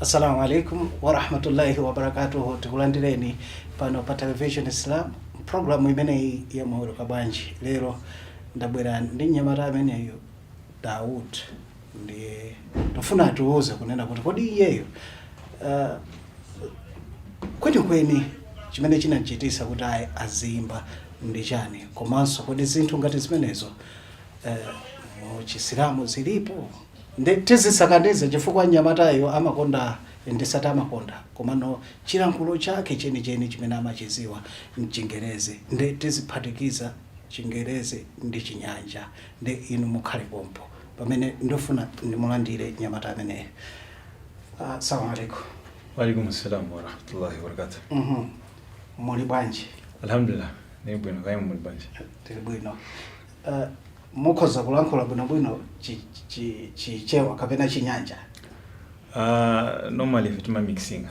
Assalamu alaikum wa rahmatullahi wa barakatuhu. Tukulandireni pano pa television Islam programu imene ya mahoro kabanji. Lero ndabwera ndi nyamata ameneyo Daud ndi tofuna atuuze kunena kuti kodi iyeyo kweni chimene chinachitisa kuti azimba ndi chani, komanso kodi zinthu ngati zimenezo mu Chisilamu zilipo ndi tizisakanize chifukwa nyamatayo amakonda ndisati amakonda komano chilankhulo chake cheni chimene amachiziwa mchingerezi ndi tiziphatikiza Chingerezi ndi Chinyanja ndi inu mukhale pompo pamene ndofuna ndimulandire nyamata ameneyo. Assalamu alaikum. Wa alaikum assalam wa rahmatullahi wa barakatuh. Muli bwanji? Alhamdulillah, ni bwino kaya muli bwanji. Tili bwino. Mukhoza kulankhula bwino chichewa kapena Chinyanja? Normally vituma mixing.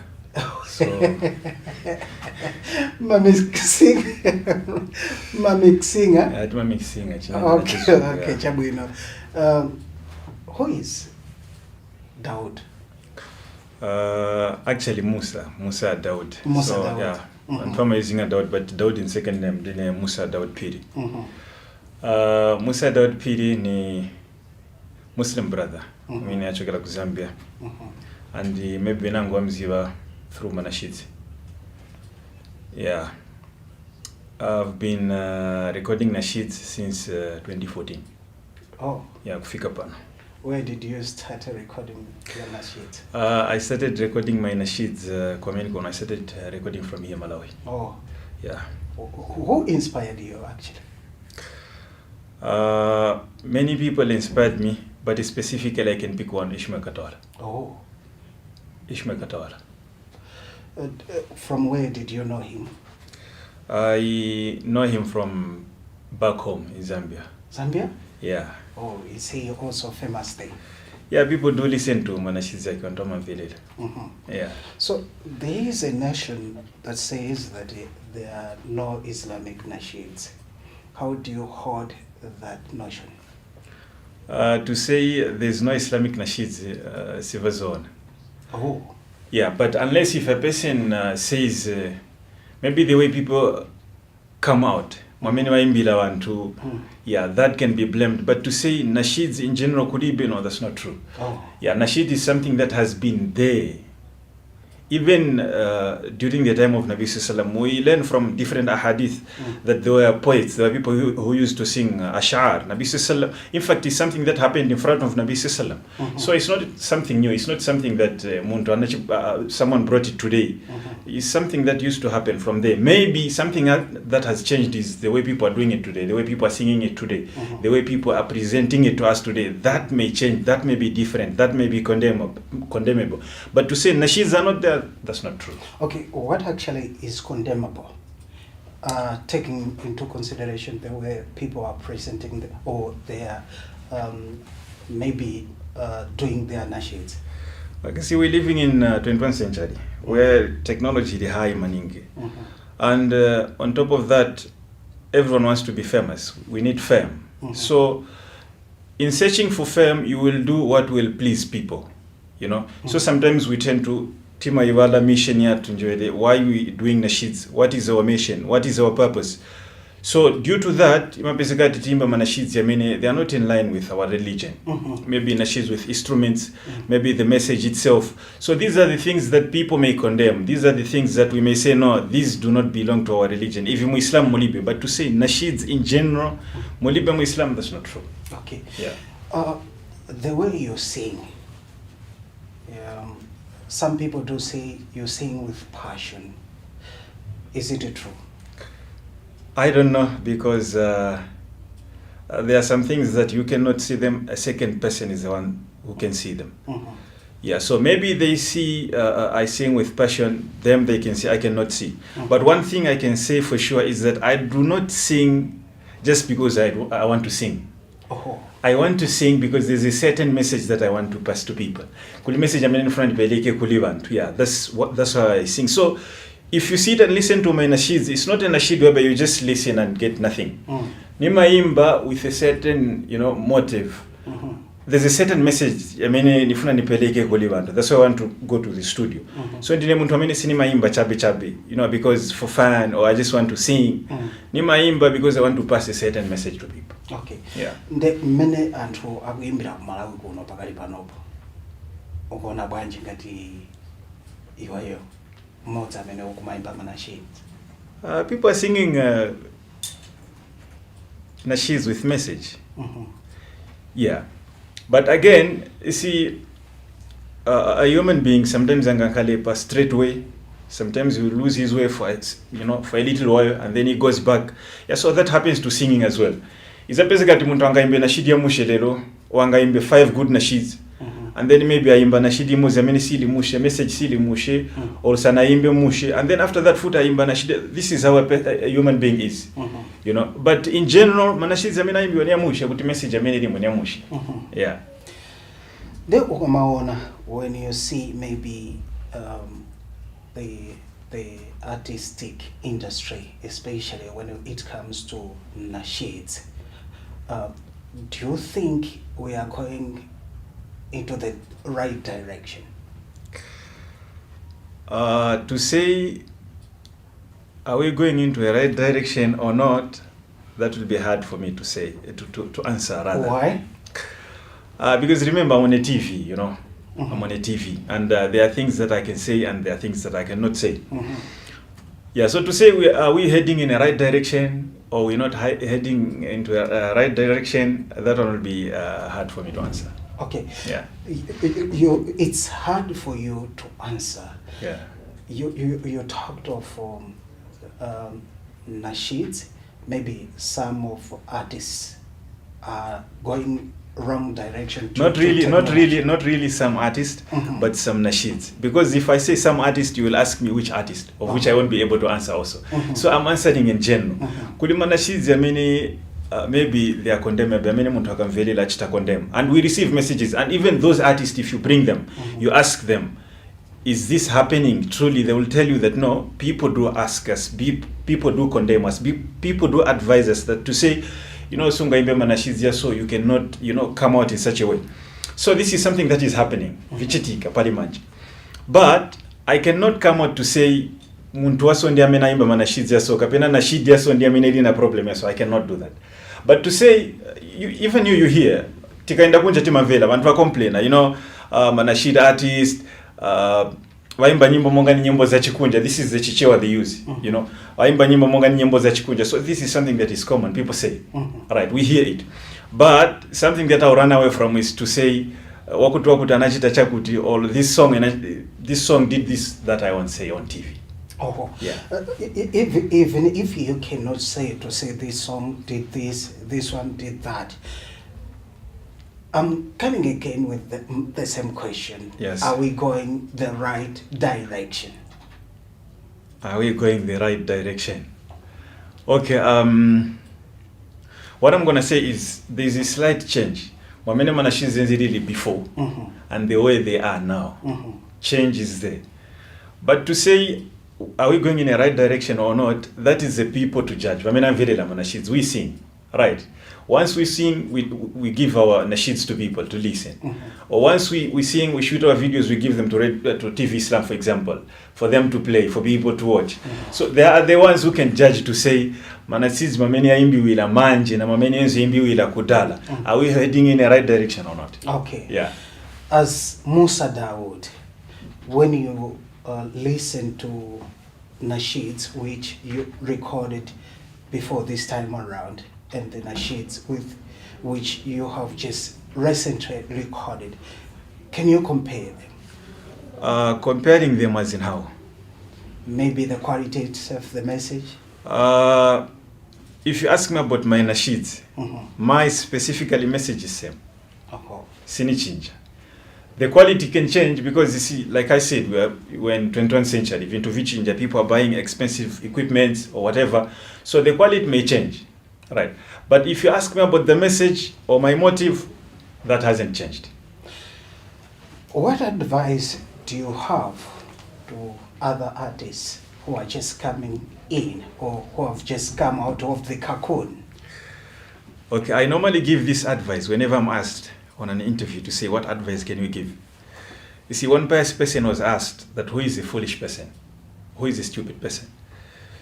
So mixing. tuma mixing Okay, chabwino. Who is Daud? Actually Musa Daud. Musa so Daud. Yeah, I'm probably using a Daud, but Daud in second name, the name Musa Daud Piri. Musa Daud Piri ni Muslim brother. Mimi achokera ku Zambia. And maybe nangu mziwa through Manashid. Yeah. I've been recording nasheeds since 2014. Oh. Yeah, kufika pana. Where did you start recording your nasheeds? I started recording my nasheeds when I started recording from here, Malawi. Oh. Yeah. Who inspired you actually? Many people inspired me, but specifically I can pick one, Ishmael Katawala. Oh. Ishmael Katawala. From where did you know him? I know him from back home in Zambia. Zambia? Yeah. Oh, is he also famous there? Yeah, people do listen to Manashids like Antoma Village. Yeah. So there is a nation that says that there are no Islamic nasheeds. How do you hold that notion? To say there's no Islamic nasheeds, silver zone. Oh. Yeah, but unless if a person says, maybe the way people come out, yeah, that can be blamed. But to say nasheeds in general could be, no, that's not true. Oh. Yeah, nasheed is something that has been there. Even during the time of Nabi Sallam, we learn from different ahadith that there were poets, there were people who used to sing ash'ar. Nabi Sallam, in fact, it's something that happened in front of Nabi Sallam. So it's not something new. It's not something that someone brought it today. It's something that used to happen from there. Maybe something that has changed is the way people are doing it today, the way people are singing it today, the way people are presenting it to us today. That may change. That may be different. That may be condemnable. But to say nasheeds are not there, that's not true. Okay, what actually is condemnable? Taking into consideration the way people are presenting or they are maybe doing their nasheeds. Okay, see, we're living in 21st century where technology is high maningi. And on top of that, everyone wants to be famous. We need fame. So in searching for fame, you will do what will please people, you know. So sometimes we tend to Tima Ivala mission here to enjoy why we doing nasheeds, what is our mission, what is our purpose. So due to that, they are not in line with our religion. Maybe nasheeds with instruments, maybe the message itself. So these are the things that people may condemn. These are the things that we may say, no, these do not belong to our religion. Even Islam mulibe, but to say nasheeds in general, mulibe Islam, that's not true. Okay. Yeah. The way you sing, some people do say you sing with passion. Is it true? I don't know, because there are some things that you cannot see them. A second person is the one who can see them. Yeah, so maybe they see I sing with passion, them they can see, I cannot see. But one thing I can say for sure is that I do not sing just because I want to sing. Oh. I want to sing because there's a certain message that I want to pass to people. Yeah, that's why I sing. So if you sit and listen to my nasheeds, it's not a nasheed whereby you just listen and get nothing. Nimaimba with a certain, motive. there's a certain message amene nifuna nipeleke kuli bantu. That's why I want to go to the studio. So ndine muntu amene sinimayimba chabe, because for fun, or I just want to sing. Nimayimba because I want to pass a certain message to people. Okay. Yeah. Nde mmene anthu akuimbira kumalawi kuno pakali panopo. Ukuona bwanji ngati iwayo mmodzi amene ukumayimba manashid. People are singing nasheeds with message. Yeah. But again, you see, a human being sometimes angakalepa straight away. Sometimes he will lose his way for a little while, and then he goes back. Yeah, so that happens to singing as well. It's a basically muntu angaimbe nashidi ya mushe lero, or angaimbe 5 good nasheeds, and then maybe aimba nashidi muze amene sili mushe, message sili mushe, or sana imbe mushe, and then after that futa aimba nashidi. This is how a human being is, But in general, manashidi amene aimbe wani ya mushe, kuti message amene limu ya mushe. Yeah. De ukamaona, when you see maybe the artistic industry, especially when it comes to nasheeds, do you think we are going into the right direction? To say, are we going into the right direction or not, that will be hard for me to say, to answer rather. Why? Because remember, I'm on a TV, I'm on a TV, and there are things that I can say and there are things that I cannot say. Yeah, so to say, are we heading in a right direction or we're not heading into a right direction, that one will be hard for me to answer. Okay. Yeah. It's hard for you to answer. Yeah. You talked of nasheeds. Maybe some of artists are going wrong direction. Not really some artists, but some nasheeds. Because if I say some artist, you will ask me which artist, of which I won't be able to answer also. So I'm answering in general. Kulima nasheeds, maybe they are condemnable. Condemn. And we receive messages, and even those artists, if you bring them, you ask them, is this happening truly? They will tell you that no, people do ask us, people do condemn us, people do advise us that to say, sunga imbe manashizia, so you cannot, come out in such a way. So this is something that is happening. Vichitika palimanji. But I cannot come out to say muntu waso ndi amena imba manashizia, so kapena nashidia so ndi amena ili na problem, so I cannot do that. But to say, even you hear, tikaenda kunja timavela, bantu wa complainer, manashid artist, waimba nyimbo monga ni nyimbo za chikunja. This is the chichewa they use, waimba nyimbo monga ni nyimbo za chikunja. So this is something that is common, people say, right, we hear it. But something that I'll run away from is to say, wakutu anachita chakuti, or this song did this, that I won't say on TV. Oh, yeah. Even if you cannot say this song did this one did that. I'm coming again with the same question. Yes. Are we going the right direction? Are we going the right direction? Okay. What I'm gonna say is there's a slight change. Wamene manashinzi really before, and the way they are now, change is there. But to say, are we going in a right direction or not? That is the people to judge. Wamena virela manashinzi, we sing, right? Once we sing, we give our nasheeds to people to listen. Or once we sing, we shoot our videos, we give them to TV Islam, for example, for them to play, for people to watch. So they are the ones who can judge to say, manasheeds mameni imbi wila manje na mameni enzi imbi wila kudala. Are we heading in a right direction or not? Okay. Yeah. As Musa Dawood, when you listen to nasheeds which you recorded before this time around, and the nasheeds with which you have just recently recorded, can you compare them? Comparing them as in how? Maybe the quality of the message? If you ask me about my nasheeds, my specifically message is same. Sini change. The quality can change because you see, like I said, we're in 21st century. Into which people are buying expensive equipment or whatever, so the quality may change. Right. But if you ask me about the message or my motive, that hasn't changed. What advice do you have to other artists who are just coming in or who have just come out of the cocoon? Okay, I normally give this advice whenever I'm asked, on an interview to say, what advice can you give? You see, one pious person was asked that who is a foolish person? Who is a stupid person?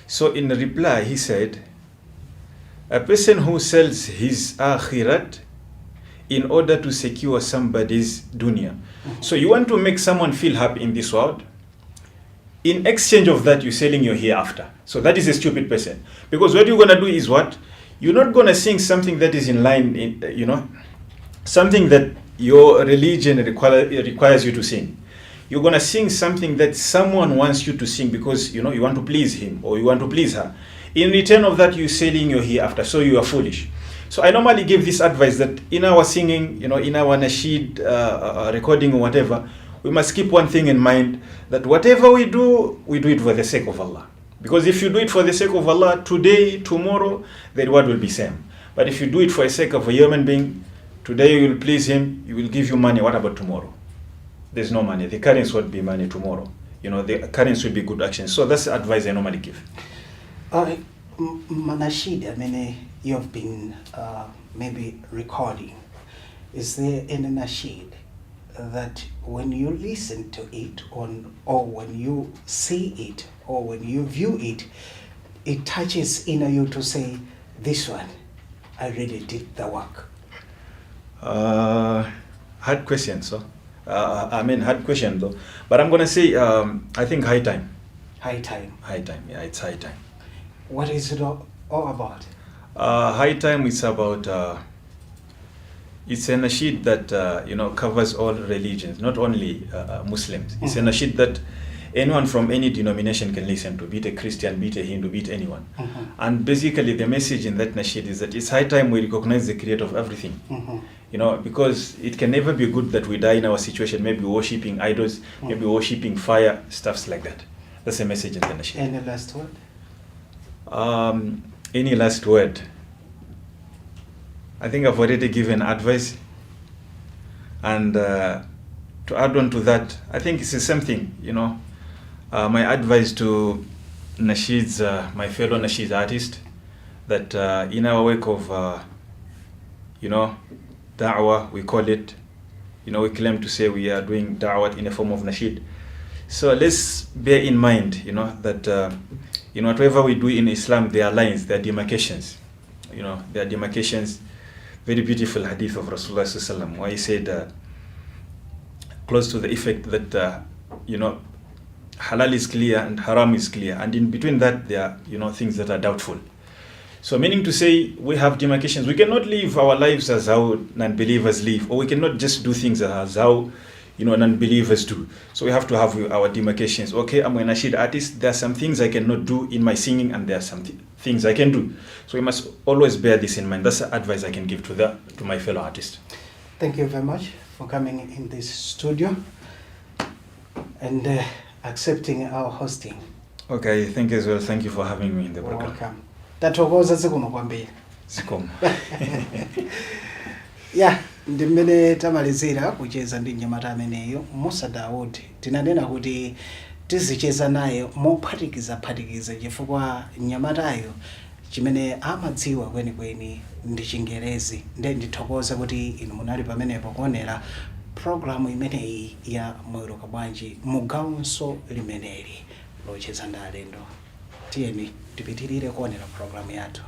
So in reply, he said, a person who sells his akhirat in order to secure somebody's dunya. So you want to make someone feel happy in this world. In exchange of that, you're selling your hereafter. So that is a stupid person. Because what you're going to do is what? You're not going to sing something that is in line, something that your religion requires you to sing. You're going to sing something that someone wants you to sing because, you want to please him or you want to please her. In return of that, you're selling your hereafter. So you are foolish. So I normally give this advice that in our singing, in our nasheed recording or whatever, we must keep one thing in mind, that whatever we do it for the sake of Allah. Because if you do it for the sake of Allah, today, tomorrow, the reward will be same. But if you do it for the sake of a human being, today you will please him, he will give you money. What about tomorrow? There's no money. The currency won't be money tomorrow. The currency will be good action. So that's the advice I normally give. Nasheed, you have been maybe recording. Is there any nasheed that when you listen to it or when you see it or when you view it, it touches in you to say, this one, I really did the work? Hard question, so. Hard question though. But I'm going to say, I think high time. High time? High time, yeah, it's high time. What is it all about? High time is about, it's a nasheed that, covers all religions, not only Muslims. It's a nasheed that anyone from any denomination can listen to, be it a Christian, be it a Hindu, be it anyone. And basically the message in that nasheed is that it's high time we recognize the creator of everything. Because it can never be good that we die in our situation, maybe worshipping idols, maybe worshipping fire, stuffs like that. That's the message in the nasheed. Any last word? Any last word? I think I've already given advice. And to add on to that, I think it's the same thing, my advice to nasheeds, my fellow nasheed artists, that in our work of, da'wah, we call it, we claim to say we are doing da'wah in a form of nasheed. So let's bear in mind, that, whatever we do in Islam, there are lines, there are demarcations. There are demarcations. Very beautiful hadith of Rasulullah sallallahu alaihi wasallam, where he said, close to the effect that, halal is clear and haram is clear. And in between that, there are, things that are doubtful. So meaning to say, we have demarcations. We cannot live our lives as how non-believers live, or we cannot just do things as how, non-believers do. So we have to have our demarcations. Okay, I'm a nasheed artist. There are some things I cannot do in my singing, and there are some things I can do. So we must always bear this in mind. That's the advice I can give to my fellow artists. Thank you very much for coming in this studio and accepting our hosting. Okay, thank you as well. Thank you for having me in the program. Welcome. Tathokoza sikuno kwambiri. Sikomo. Yeah, ndimene tamalizira kucheza ndi nyamata ameneyo Musa Daud. Tinanena kuti tizicheza naye mophatikiza chifukwa nyamatayo chimene amadziwa kwenikweni ndi Chingerezi. Ndithokoza kuti inu munali pamenepo kuonera programu imeneyi ya Mweruka Bwanji mugawonso limeneli locheza ndi alendo. Tiyeni tipitirire kuonera programu yathu.